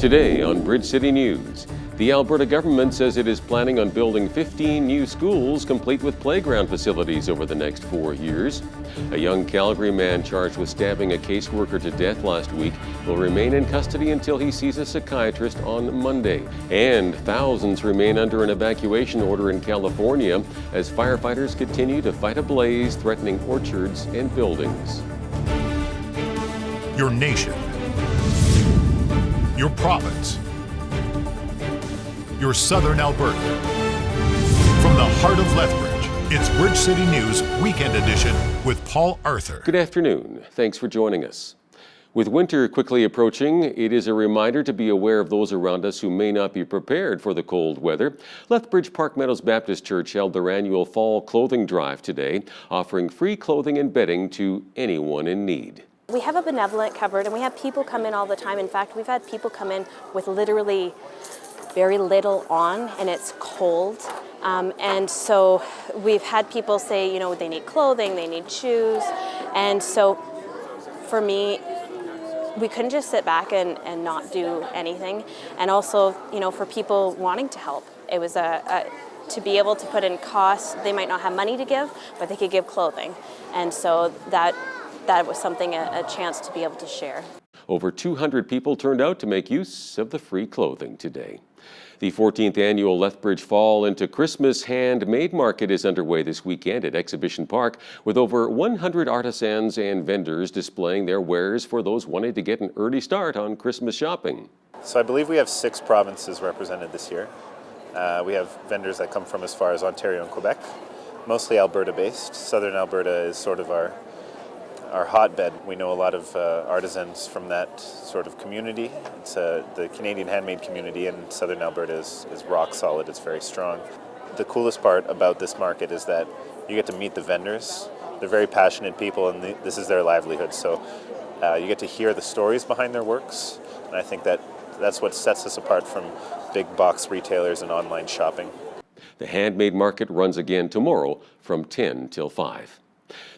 Today on Bridge City News, the Alberta government says it is planning on building 15 new schools complete with playground facilities over the next 4 years. A young Calgary man charged with stabbing a caseworker to death last week will remain in custody until he sees a psychiatrist on Monday. And thousands remain under an evacuation order in California as firefighters continue to fight a blaze threatening orchards and buildings. Your nation, your province, your southern Alberta. From the heart of Lethbridge, it's Bridge City News Weekend Edition with Paul Arthur. Good afternoon. Thanks for joining us. With winter quickly approaching, it is a reminder to be aware of those around us who may not be prepared for the cold weather. Lethbridge Park Meadows Baptist Church held their annual fall clothing drive today, offering free clothing and bedding to anyone in need. We have a benevolent cupboard and we have people come in all the time. In fact, we've had people come in with literally very little on and it's cold. And so we've had people say, they need clothing, they need shoes. And so for me, we couldn't just sit back and not do anything. And also, for people wanting to help, it was to be able to put in costs. They might not have money to give, but they could give clothing. And so that was something, a chance to be able to share. Over 200 people turned out to make use of the free clothing today. The 14th annual Lethbridge Fall into Christmas Handmade Market is underway this weekend at Exhibition Park, with over 100 artisans and vendors displaying their wares for those wanting to get an early start on Christmas shopping. So I believe we have 6 provinces represented this year. We have vendors that come from as far as Ontario and Quebec, mostly Alberta-based. Southern Alberta is sort of our hotbed. We know a lot of artisans from that sort of community. It's the Canadian handmade community in Southern Alberta is rock solid. It's very strong. The coolest part about this market is that you get to meet the vendors. They're very passionate people and this is their livelihood. So you get to hear the stories behind their works. And I think that's what sets us apart from big box retailers and online shopping. The Handmade Market runs again tomorrow from 10 till 5.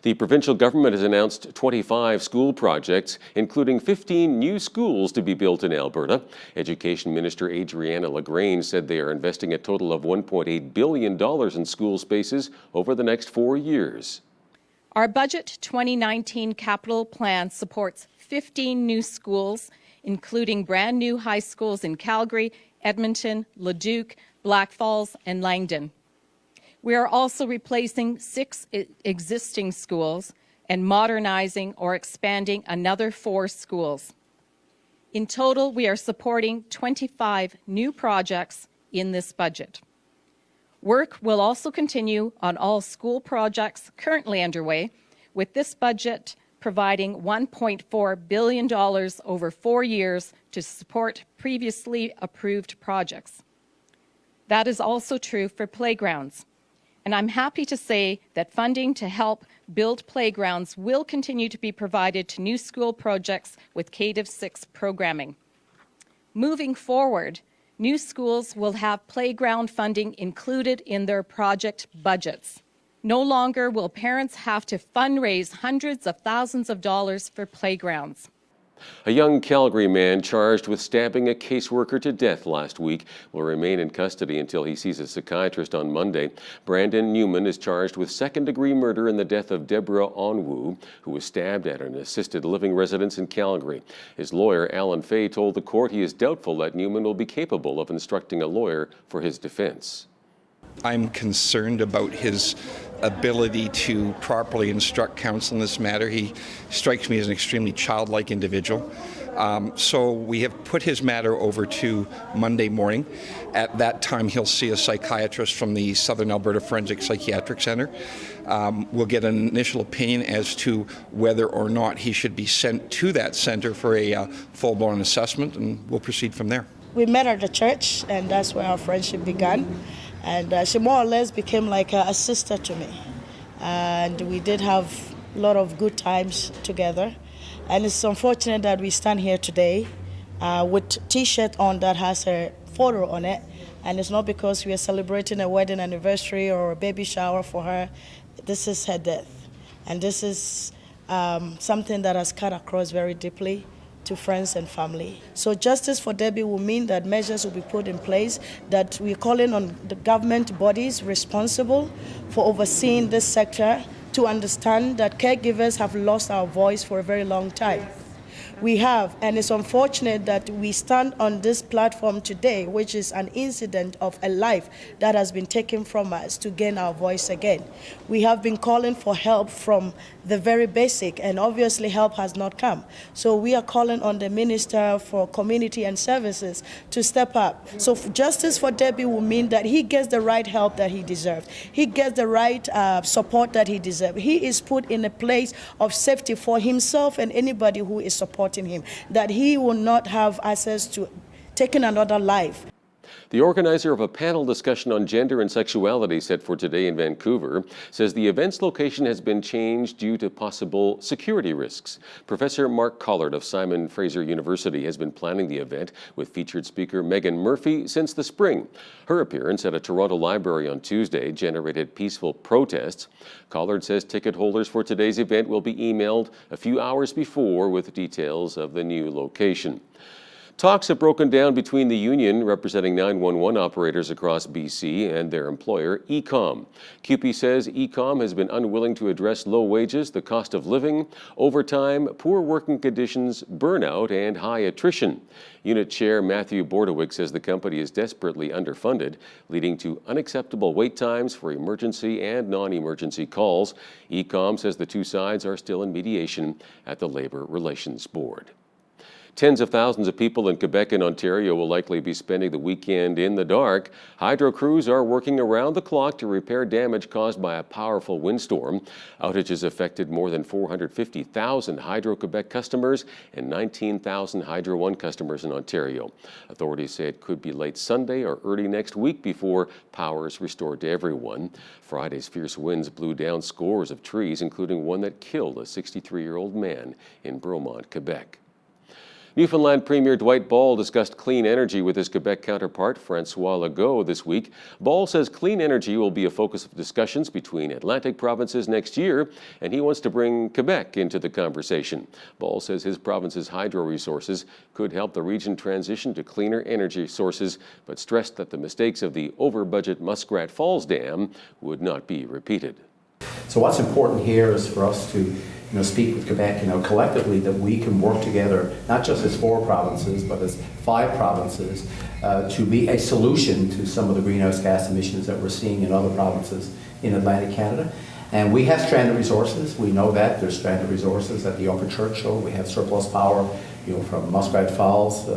The provincial government has announced 25 school projects, including 15 new schools to be built in Alberta. Education Minister Adriana LaGrange said they are investing a total of $1.8 billion in school spaces over the next 4 years. Our Budget 2019 capital plan supports 15 new schools, including brand new high schools in Calgary, Edmonton, Leduc, Black Falls, and Langdon. We are also replacing 6 existing schools and modernizing or expanding another 4 schools. In total, we are supporting 25 new projects in this budget. Work will also continue on all school projects currently underway, with this budget providing $1.4 billion over 4 years to support previously approved projects. That is also true for playgrounds. And I'm happy to say that funding to help build playgrounds will continue to be provided to new school projects with K-6 programming. Moving forward, new schools will have playground funding included in their project budgets. No longer will parents have to fundraise hundreds of thousands of dollars for playgrounds. A young Calgary man charged with stabbing a caseworker to death last week will remain in custody until he sees a psychiatrist on Monday. Brandon Newman is charged with second-degree murder in the death of Deborah Onwu, who was stabbed at an assisted living residence in Calgary. His lawyer, Alan Fay, told the court he is doubtful that Newman will be capable of instructing a lawyer for his defense. I'm concerned about his ability to properly instruct counsel in this matter. He strikes me as an extremely childlike individual. So we have put his matter over to Monday morning. At that time, he'll see a psychiatrist from the Southern Alberta Forensic Psychiatric Center. We'll get an initial opinion as to whether or not he should be sent to that center for a full-blown assessment, and we'll proceed from there. We met at the church, and that's where our friendship began. And she more or less became like a sister to me. And we did have a lot of good times together. And it's unfortunate that we stand here today with T-shirt on that has her photo on it. And it's not because we are celebrating a wedding anniversary or a baby shower for her. This is her death. And this is something that has cut across very deeply to friends and family. So justice for Debbie will mean that measures will be put in place, that we're calling on the government bodies responsible for overseeing this sector to understand that caregivers have lost our voice for a very long time. We have, and it's unfortunate that we stand on this platform today, which is an incident of a life that has been taken from us, to gain our voice again. We have been calling for help from the very basic, and obviously help has not come. So we are calling on the Minister for Community and Services to step up. So justice for Debbie will mean that he gets the right help that he deserves. He gets the right support that he deserves. He is put in a place of safety for himself and anybody who is supporting him, that he will not have access to taking another life. The organizer of a panel discussion on gender and sexuality set for today in Vancouver says the event's location has been changed due to possible security risks. Professor Mark Collard of Simon Fraser University has been planning the event with featured speaker Megan Murphy since the spring. Her appearance at a Toronto library on Tuesday generated peaceful protests. Collard says ticket holders for today's event will be emailed a few hours before with details of the new location. Talks have broken down between the union representing 911 operators across BC and their employer, Ecom. CUPE says Ecom has been unwilling to address low wages, the cost of living, overtime, poor working conditions, burnout, and high attrition. Unit Chair Matthew Bordewick says the company is desperately underfunded, leading to unacceptable wait times for emergency and non-emergency calls. Ecom says the two sides are still in mediation at the Labour Relations Board. Tens of thousands of people in Quebec and Ontario will likely be spending the weekend in the dark. Hydro crews are working around the clock to repair damage caused by a powerful windstorm. Outages affected more than 450,000 Hydro-Quebec customers and 19,000 Hydro One customers in Ontario. Authorities say it could be late Sunday or early next week before power is restored to everyone. Friday's fierce winds blew down scores of trees, including one that killed a 63-year-old man in Bromont, Quebec. Newfoundland Premier Dwight Ball discussed clean energy with his Quebec counterpart, Francois Legault, this week. Ball says clean energy will be a focus of discussions between Atlantic provinces next year, and he wants to bring Quebec into the conversation. Ball says his province's hydro resources could help the region transition to cleaner energy sources, but stressed that the mistakes of the over-budget Muskrat Falls Dam would not be repeated. So what's important here is for us to speak with Quebec, collectively, that we can work together, not just as 4 provinces, but as 5 provinces, to be a solution to some of the greenhouse gas emissions that we're seeing in other provinces in Atlantic Canada. And we have stranded resources. We know that there's stranded resources at the Upper Churchill. We have surplus power, from Muskrat Falls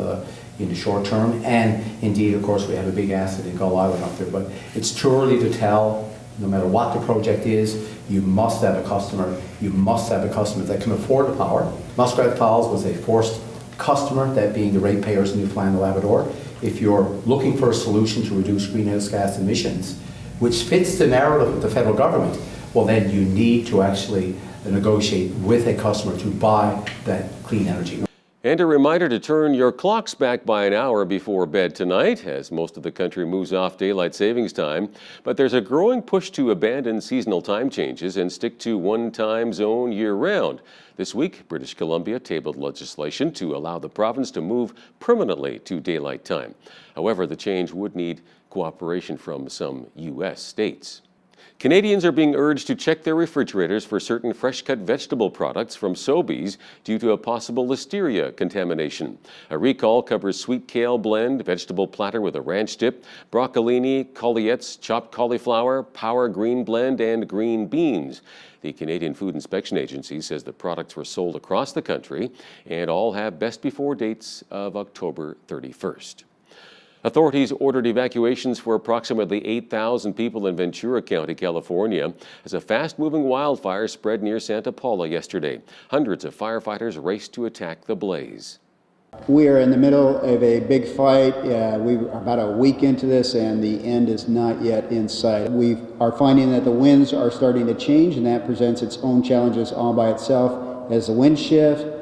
in the short term. And indeed, of course, we have a big asset in Gull Island up there. But it's too early to tell. No matter what the project is, you must have a customer. You must have a customer that can afford the power. Muskrat Falls was a forced customer, that being the ratepayers in Newfoundland and Labrador. If you're looking for a solution to reduce greenhouse gas emissions, which fits the narrative of the federal government, well then you need to actually negotiate with a customer to buy that clean energy. And a reminder to turn your clocks back by an hour before bed tonight, as most of the country moves off daylight savings time. But there's a growing push to abandon seasonal time changes and stick to one time zone year-round. This week, British Columbia tabled legislation to allow the province to move permanently to daylight time. However, the change would need cooperation from some U.S. states. Canadians are being urged to check their refrigerators for certain fresh-cut vegetable products from Sobeys due to a possible listeria contamination. A recall covers sweet kale blend, vegetable platter with a ranch dip, broccolini, courgettes, chopped cauliflower, power green blend, and green beans. The Canadian Food Inspection Agency says the products were sold across the country and all have best before dates of October 31st. Authorities ordered evacuations for approximately 8,000 people in Ventura County, California, as a fast-moving wildfire spread near Santa Paula yesterday. Hundreds of firefighters raced to attack the blaze. We are in the middle of a big fight. We're about a week into this, and the end is not yet in sight. We are finding that the winds are starting to change, and that presents its own challenges all by itself. As the winds shift,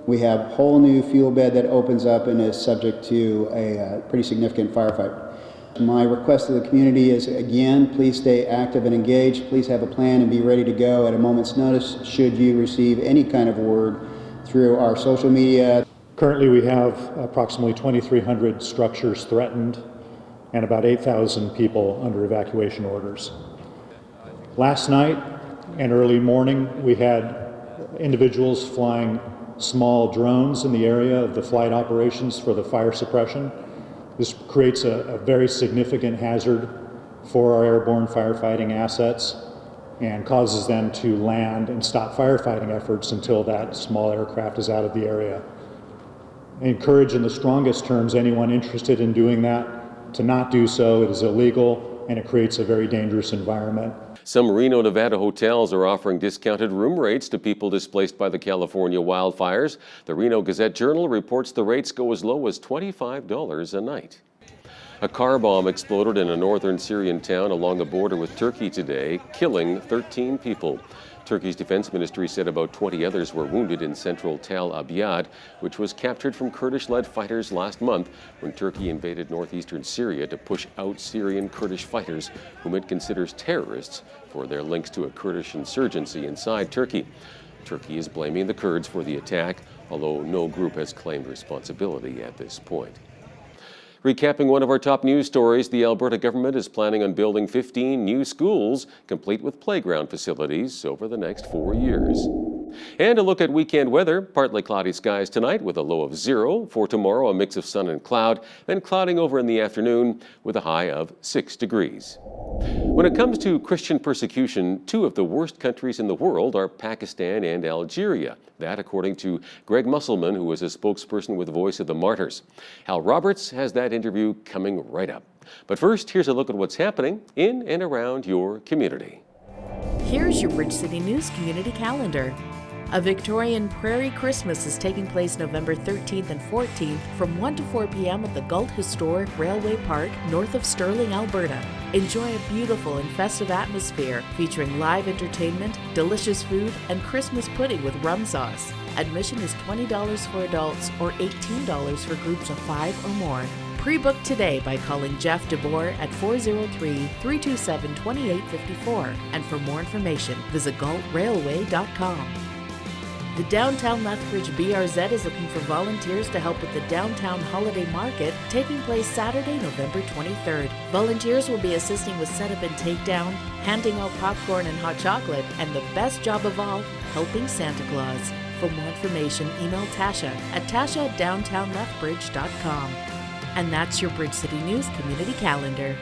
we have a whole new fuel bed that opens up and is subject to a pretty significant firefight. My request to the community is, again, please stay active and engaged. Please have a plan and be ready to go at a moment's notice should you receive any kind of word through our social media. Currently, we have approximately 2,300 structures threatened and about 8,000 people under evacuation orders. Last night and early morning, we had individuals flying small drones in the area of the flight operations for the fire suppression. This creates a very significant hazard for our airborne firefighting assets and causes them to land and stop firefighting efforts until that small aircraft is out of the area. I encourage in the strongest terms anyone interested in doing that to not do so. It is illegal and it creates a very dangerous environment. Some Reno, Nevada hotels are offering discounted room rates to people displaced by the California wildfires. The Reno Gazette-Journal reports the rates go as low as $25 a night. A car bomb exploded in a northern Syrian town along the border with Turkey today, killing 13 people. Turkey's defense ministry said about 20 others were wounded in central Tel Abyad, which was captured from Kurdish-led fighters last month when Turkey invaded northeastern Syria to push out Syrian Kurdish fighters, whom it considers terrorists for their links to a Kurdish insurgency inside Turkey. Turkey is blaming the Kurds for the attack, although no group has claimed responsibility at this point. Recapping one of our top news stories, the Alberta government is planning on building 15 new schools, complete with playground facilities, over the next 4 years. And a look at weekend weather. Partly cloudy skies tonight with a low of 0. For tomorrow, a mix of sun and cloud, then clouding over in the afternoon with a high of 6 degrees. When it comes to Christian persecution, 2 of the worst countries in the world are Pakistan and Algeria. That, according to Greg Musselman, who is a spokesperson with Voice of the Martyrs. Hal Roberts has that interview coming right up. But first, here's a look at what's happening in and around your community. Here's your Bridge City News Community Calendar. A Victorian Prairie Christmas is taking place November 13th and 14th from 1 to 4 p.m. at the Galt Historic Railway Park, north of Sterling, Alberta. Enjoy a beautiful and festive atmosphere featuring live entertainment, delicious food, and Christmas pudding with rum sauce. Admission is $20 for adults or $18 for groups of 5 or more. Pre-book today by calling Jeff DeBoer at 403-327-2854. And for more information, visit galtrailway.com. The Downtown Lethbridge BRZ is looking for volunteers to help with the Downtown Holiday Market taking place Saturday, November 23rd. Volunteers will be assisting with setup and takedown, handing out popcorn and hot chocolate, and the best job of all, helping Santa Claus. For more information, email Tasha at tasha@downtownlethbridge.com. And that's your Bridge City News Community Calendar.